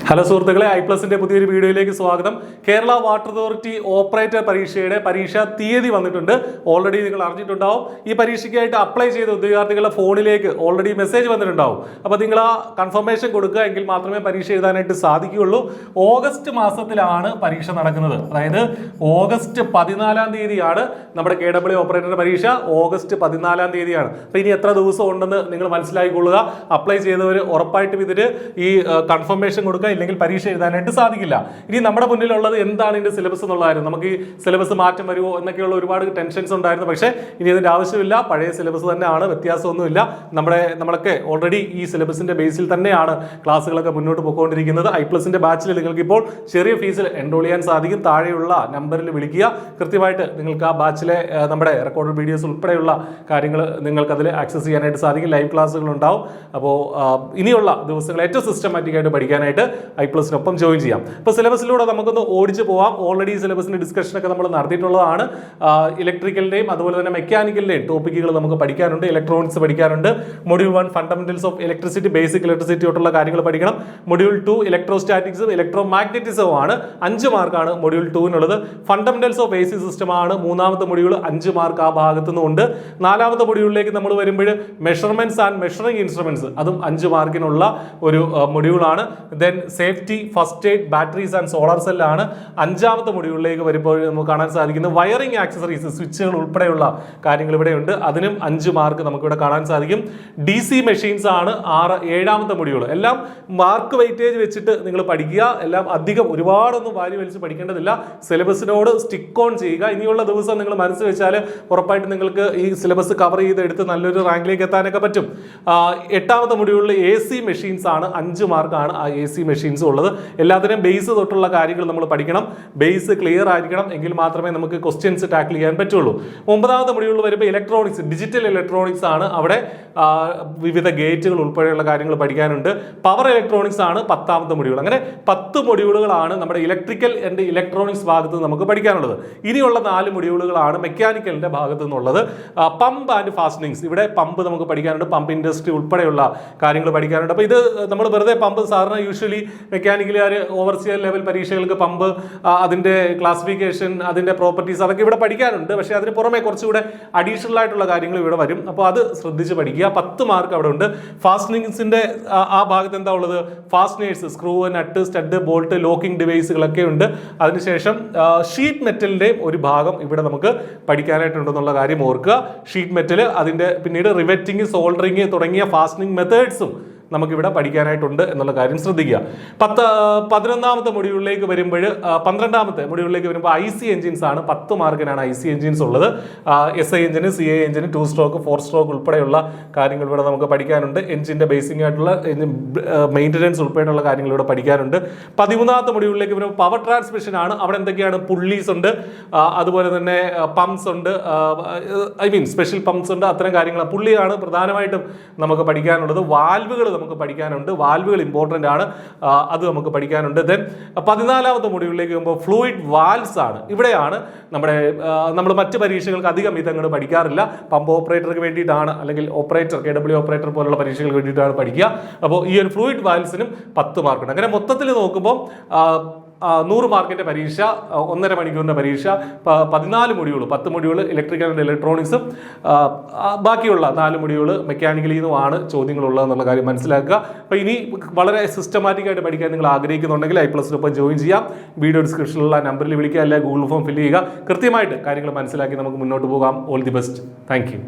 Hello സുഹൃത്തുക്കളെ, ഐപ്ലസിന്റെ പുതിയൊരു വീഡിയോയിലേക്ക് സ്വാഗതം. കേരള വാട്ടർ അതോറിറ്റി ഓപ്പറേറ്റർ പരീക്ഷയുടെ പരീക്ഷാ തീയതി വന്നിട്ടുണ്ട്. ഓൾറെഡി നിങ്ങൾ അറിഞ്ഞിട്ടുണ്ടാവും. ഈ പരീക്ഷയ്ക്കായിട്ട് അപ്ലൈ ചെയ്ത ഉദ്യോഗാർത്ഥികളുടെ ഫോണിലേക്ക് ഓൾറെഡി മെസ്സേജ് വന്നിട്ടുണ്ടാവും. അപ്പോൾ നിങ്ങൾ ആ കൺഫർമേഷൻ കൊടുക്കുക, എങ്കിൽ മാത്രമേ പരീക്ഷ എഴുതാനായിട്ട് സാധിക്കുകയുള്ളൂ. ഓഗസ്റ്റ് മാസത്തിലാണ് പരീക്ഷ നടക്കുന്നത്. അതായത് ഓഗസ്റ്റ് 14 തീയതിയാണ് നമ്മുടെ KW ഓപ്പറേറ്ററുടെ പരീക്ഷ. ഓഗസ്റ്റ് 14 തീയതിയാണ്. അപ്പോൾ ഇനി എത്ര ദിവസം ഉണ്ടെന്ന് നിങ്ങൾ മനസ്സിലാക്കിക്കൊള്ളുക. അപ്ലൈ ചെയ്തവർ ഉറപ്പായിട്ടും ഇതിന് ഈ കൺഫർമേഷൻ കൊടുക്കുക, ഇല്ലെങ്കിൽ പരീക്ഷ എഴുതാനായിട്ട് സാധിക്കില്ല. ഇനി നമ്മുടെ മുന്നിലുള്ളത് എന്താണ് ഇതിന്റെ സിലബസ് എന്നുള്ളതായിരുന്നു. നമുക്ക് ഈ സിലബസ് മാറ്റം വരുമോ എന്നൊക്കെയുള്ള ഒരുപാട് ടെൻഷൻസ് ഉണ്ടായിരുന്നു. പക്ഷേ ഇനി അതിന്റെ ആവശ്യമില്ല. പഴയ സിലബസ് തന്നെയാണ്, വ്യത്യാസമൊന്നുമില്ല. നമ്മളൊക്കെ ഓൾറെഡി ഈ സിലബസിന്റെ ബേസിൽ തന്നെയാണ് ക്ലാസ്സുകളൊക്കെ മുന്നോട്ട് പോയിക്കൊണ്ടിരിക്കുന്നത്. ഐപ്ലസിന്റെ ബാച്ചിൽ നിങ്ങൾക്ക് ഇപ്പോൾ ചെറിയ ഫീസിൽ എൻറോൾ ചെയ്യാൻ സാധിക്കും. താഴെയുള്ള നമ്പറിൽ വിളിക്കുക. കൃത്യമായിട്ട് നിങ്ങൾക്ക് ആ ബാച്ചിലെ നമ്മുടെ റെക്കോർഡ് വീഡിയോസ് ഉൾപ്പെടെയുള്ള കാര്യങ്ങൾ നിങ്ങൾക്ക് അതിൽ ആക്സസ് ചെയ്യാനായിട്ട് സാധിക്കും. ലൈവ് ക്ലാസ്സുകൾ ഉണ്ടാവും. അപ്പോൾ ഇനിയുള്ള ദിവസങ്ങൾ ഏറ്റവും സിസ്റ്റമാറ്റിക് ആയിട്ട് പഠിക്കാനായിട്ട് ഐപ്ലസിനൊപ്പം ജോയിൻ ചെയ്യാം. അപ്പോൾ സിലബസിലൂടെ നമുക്കൊന്ന് ഓടിച്ചു പോവാം. ഓൾറെഡി സിലബസിന്റെ ഡിസ്കഷനൊക്കെ നമ്മൾ നടത്തിയിട്ടുള്ളതാണ്. ഇലക്ട്രിക്കലിന്റെയും അതുപോലെ തന്നെ മെക്കാനിക്കലിന്റെയും ടോപ്പിക്കുകൾ നമുക്ക് പഠിക്കാനുണ്ട്. ഇലക്ട്രോണിക്സ് പഠിക്കാനുണ്ട്. Module 1 fundamentals of electricity, basic electricity തൊട്ടുള്ള കാര്യങ്ങൾ പഠിക്കണം. മൊഡ്യൂൾ 2 ഇലക്ട്രോസ്റ്റാറ്റിക്സും ഇലക്ട്രോ മാഗ്നറ്റിസവും ആണ്. 5 മാർക്കാണ് മൊഡ്യൂൾ 2നുള്ളത്. ഫണ്ടമെന്റൽസ് ഓഫ് AC സിസ്റ്റം ആണ് മൂന്നാമത്തെ മൊഡ്യൂൾ. 5 മാർക്ക് ആ ഭാഗത്തു നിന്നുണ്ട്. 4ാമത്തെ മൊഡ്യൂളിലേക്ക് നമ്മൾ വരുമ്പോൾ മെഷർമെന്റ്സ് ആൻഡ് മെഷറിംഗ് ഇൻസ്ട്രുമെന്റ്സ്, അതും 5 മാർക്കിനുള്ള ഒരു മൊഡ്യൂളാണ്. Then safety, first aid, batteries and solar സെല്ലാണ് 5ാമത്തെ മൊഡ്യൂളിലേക്ക് വരുമ്പോൾ നമുക്ക് കാണാൻ സാധിക്കുന്നത്. വയറിംഗ് ആക്സസറീസ്, സ്വിച്ചുകൾ ഉൾപ്പെടെയുള്ള കാര്യങ്ങൾ ഇവിടെയുണ്ട്. അതിനും 5 മാർക്ക് നമുക്കിവിടെ കാണാൻ സാധിക്കും. DC മെഷീൻസ് ആണ് 7ാമത്തെ മൊഡ്യൂൾ. എല്ലാം മാർക്ക് വെയിറ്റേജ് വെച്ചിട്ട് നിങ്ങൾ പഠിക്കുക. എല്ലാം അധികം ഒരുപാടൊന്നും വാരി വലിച്ച് പഠിക്കേണ്ടതില്ല. സിലബസിനോട് സ്റ്റിക്ക് ഓൺ ചെയ്യുക. ഇനിയുള്ള ദിവസം നിങ്ങൾ മനസ്സ് വെച്ചാൽ ഉറപ്പായിട്ട് നിങ്ങൾക്ക് ഈ സിലബസ് കവർ ചെയ്തെടുത്ത് നല്ലൊരു റാങ്കിലേക്ക് എത്താനൊക്കെ പറ്റും. 8ാമത്തെ മൊഡ്യൂളിൽ AC മെഷീൻസ് ആണ്. 5 മാർക്കാണ് ആ AC മെഷീൻസ് ഉള്ളത്. എല്ലാത്തിനും ബേസ് തൊട്ടുള്ള കാര്യങ്ങൾ നമ്മൾ പഠിക്കണം. ബേസ് ക്ലിയർ ആയിരിക്കണം, എങ്കിൽ മാത്രമേ നമുക്ക് ക്വസ്റ്റ്യൻസ് ടാക്കിൾ ചെയ്യാൻ പറ്റുള്ളൂ. 9ാമത്തെ മൊഡ്യൂളിൽ വരുമ്പോൾ ഇലക്ട്രോണിക്സ്, ഡിജിറ്റൽ ഇലക്ട്രോണിക്സ് ആണ്. അവിടെ വിവിധ ഗേറ്റുകൾ ഉൾപ്പെടെയുള്ള കാര്യങ്ങൾ പഠിക്കാനുണ്ട്. പവർ ഇലക്ട്രോണിക്സ് ആണ് 10ാമത്തെ മൊഡ്യൂൾ. അങ്ങനെ 10 മൊഡ്യൂളുകളാണ് നമ്മുടെ ഇലക്ട്രിക്കൽ ആൻഡ് ഇലക്ട്രോണിക്സ് ഭാഗത്ത് നമുക്ക് പഠിക്കാനുള്ളത്. ഇനിയുള്ള 4 മൊഡ്യൂളുകളാണ് മെക്കാനിക്കലിന്റെ ഭാഗത്ത് നിന്നുള്ളത്. പമ്പ് ആൻഡ് ഫാസ്റ്റനിങ്സ്, ഇവിടെ പമ്പ് നമുക്ക് പഠിക്കാനുണ്ട്. പമ്പ് ഇൻഡസ്ട്രി ഉൾപ്പെടെയുള്ള കാര്യങ്ങൾ പഠിക്കാനുണ്ട്. അപ്പോൾ ഇത് നമ്മൾ വെറുതെ പമ്പ് സാധാരണ യൂഷ്വലി മെക്കാനിക്കലുകാർ ഓവർസിയർ ലെവൽ പരീക്ഷകൾക്ക് പമ്പ്, അതിന്റെ ക്ലാസിഫിക്കേഷൻ, അതിന്റെ പ്രോപ്പർട്ടീസ്, അതൊക്കെ ഇവിടെ പഠിക്കാനുണ്ട്. പക്ഷേ അതിന് പുറമെ കുറച്ചുകൂടെ അഡീഷണൽ ആയിട്ടുള്ള കാര്യങ്ങൾ ഇവിടെ വരും. അപ്പോൾ അത് ശ്രദ്ധിച്ച് പഠിക്കുക. 10 മാർക്ക് അവിടെ ഉണ്ട്. ഫാസ്റ്റനിങ്സിന്റെ ആ ഭാഗത്ത് എന്താ ഉള്ളത്? ഫാസ്റ്റനേഴ്സ്, സ്ക്രൂ, നട്ട്, സ്റ്റഡ്, ബോൾട്ട്, ലോക്കിംഗ് ഡിവൈസുകളൊക്കെ ഉണ്ട്. അതിനുശേഷം ഷീറ്റ് മെറ്റലിന്റെ ഒരു ഭാഗം ഇവിടെ നമുക്ക് പഠിക്കാനായിട്ടുണ്ടെന്നുള്ള കാര്യം ഓർക്കുക. ഷീറ്റ് മെറ്റൽ, അതിന്റെ പിന്നീട് റിവെറ്റിംഗ്, സോൾഡറിങ് തുടങ്ങിയ ഫാസ്റ്റനിങ് മെത്തേഡ്സും നമുക്കിവിടെ പഠിക്കാനായിട്ടുണ്ട് എന്നുള്ള കാര്യം ശ്രദ്ധിക്കുക. 11ാമത്തെ മൊഡ്യൂളിലേക്ക് വരുമ്പോൾ 12ാമത്തെ മൊഡ്യൂളിലേക്ക് വരുമ്പോൾ IC എഞ്ചിൻസ് ആണ്. 10 മാർക്കിനാണ് IC എഞ്ചിൻസ് ഉള്ളത്. SI എഞ്ചിന്, CI എഞ്ചിന്, 2 സ്ട്രോക്ക്, 4 സ്ട്രോക്ക് ഉൾപ്പെടെയുള്ള കാര്യങ്ങൾ ഇവിടെ നമുക്ക് പഠിക്കാനുണ്ട്. എഞ്ചിന്റെ ബേസിക് ആയിട്ടുള്ള മെയിൻ്റനൻസ് ഉൾപ്പെടെയുള്ള കാര്യങ്ങൾ ഇവിടെ പഠിക്കാനുണ്ട്. 13ാമത്തെ മൊഡ്യൂളിലേക്ക് വരുമ്പോൾ പവർ ട്രാൻസ്മിഷൻ ആണ്. അവിടെ എന്തൊക്കെയാണ്? പുള്ളീസ് ഉണ്ട്, അതുപോലെ തന്നെ പമ്പ്സ് ഉണ്ട്, സ്പെഷ്യൽ പമ്പ്സ് ഉണ്ട്. അത്തരം കാര്യങ്ങൾ, പുള്ളിയാണ് പ്രധാനമായിട്ടും നമുക്ക് പഠിക്കാനുള്ളത്. വാൽവുകൾ നമുക്ക് പഠിക്കാനുണ്ട്. വാൽവുകൾ ഇമ്പോർട്ടൻ്റ് ആണ്, അത് നമുക്ക് പഠിക്കാനുണ്ട്. ദെൻ 14ാമത്തെ മൊഡ്യൂളിലേക്ക് പോകുമ്പോൾ ഫ്ലൂയിഡ് വാൽവ്സ് ആണ്. ഇവിടെയാണ് നമ്മൾ മറ്റ് പരീക്ഷകൾക്ക് അധികം ഇതങ്ങോട്ട് പഠിക്കാറില്ല. പമ്പ് ഓപ്പറേറ്റർക്ക് വേണ്ടിയിട്ടാണ്, അല്ലെങ്കിൽ ഓപ്പറേറ്റർ, KW ഓപ്പറേറ്റർ പോലുള്ള പരീക്ഷകൾക്ക് വേണ്ടിയിട്ടാണ് പഠിക്കുക. അപ്പോൾ ഈ ഒരു ഫ്ലൂയിഡ് വാൽവ്സിനും 10 മാർക്കുണ്ട്. അങ്ങനെ മൊത്തത്തിൽ നോക്കുമ്പോൾ 100 മാർക്കിന്റെ പരീക്ഷ, 1.5 മണിക്കൂറിന്റെ പരീക്ഷ, 14 മൊഡ്യൂൾ, 10 മൊഡ്യൂൾ ഇലക്ട്രിക്കൽ ആൻഡ് ഇലക്ട്രോണിക്സും, ബാക്കിയുള്ള 4 മൊഡ്യൂൾ മെക്കാനിക്കലിൽ നിന്നുമാണ് ചോദ്യങ്ങളുള്ളത് എന്നുള്ള കാര്യം മനസ്സിലാക്കുക. അപ്പോൾ ഇനി വളരെ സിസ്റ്റമാറ്റിക് ആയിട്ട് പഠിക്കാൻ നിങ്ങൾ ആഗ്രഹിക്കുന്നുണ്ടെങ്കിൽ ഐപ്ലസിനൊപ്പം ജോയിൻ ചെയ്യാം. വീഡിയോ ഡിസ്ക്രിപ്ഷനിലുള്ള നമ്പറിൽ വിളിക്കുക, അല്ലെങ്കിൽ ഗൂഗിൾ ഫോം ഫില്ല് ചെയ്യുക. കൃത്യമായിട്ട് കാര്യങ്ങൾ മനസ്സിലാക്കി നമുക്ക് മുന്നോട്ട് പോകാം. All the best. Thank you.